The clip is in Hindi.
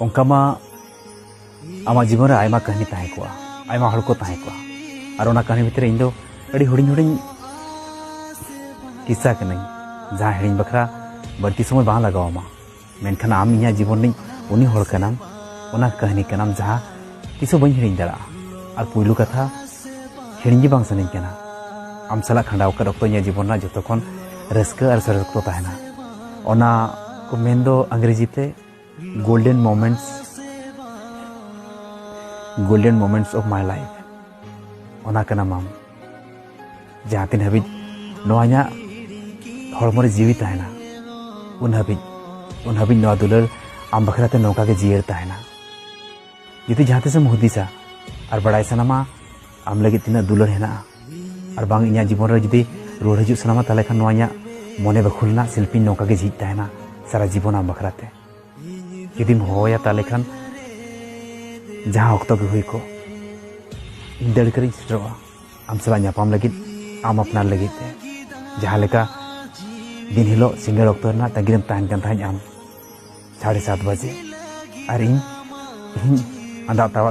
उनका मा आमा जीवन आयमा कहानी ताहे को आयमा हड़ को ताहे को और ओना कहानी भितर इन दो अड़ी हुडिंग हुडिंग किस्सा के नहीं जहाँ हिड़िंग बखरा बढ़ती समय बाँ लगाओ मा मेनखान आम इया जीवन नहीं उनी हड़ का नाम ओना कहानी का नाम जहाँ तीसो बई हिड़िंग दड़ा और पुइलु कथा हिड़िंग बांग सनिंग केना आम सला खंडाव कर रखतो इया जीवन ना जतो खन रस्का और सरस को ताहेना ओना को मेन दो अंग्रेजी ते golden moments of my life ओना कना माम जहाँ तीन हबी नोआ냐 हड़मोरे जीवी ताहेना उन हबी नोआ दुलर आम बखराते नौका के जीयर ताहेना जुदी जहाँ ते से मुहदिसा और बड़ाई सनामा आम लगे तीना दुलर हेना और बांग इnya जीवन रे जुदी रोड हजू सनामा ताले खान नोआ냐 मोने बखुलना शिल्पी नौका के जीत ताहेना सारा जीवन आम बखराते जुदी होया ताले खान जहाँ अक्तो के हुई को दड़ करी सेटरोआ आम सला ᱧᱟᱯᱟᱢ लगी आम अपना लगी जहाँ लेका दिन हिलो सिंगर अक्तो ना तंगिरम ताहन कान ताहन आम 7:30 बजे और इन अंदा तावा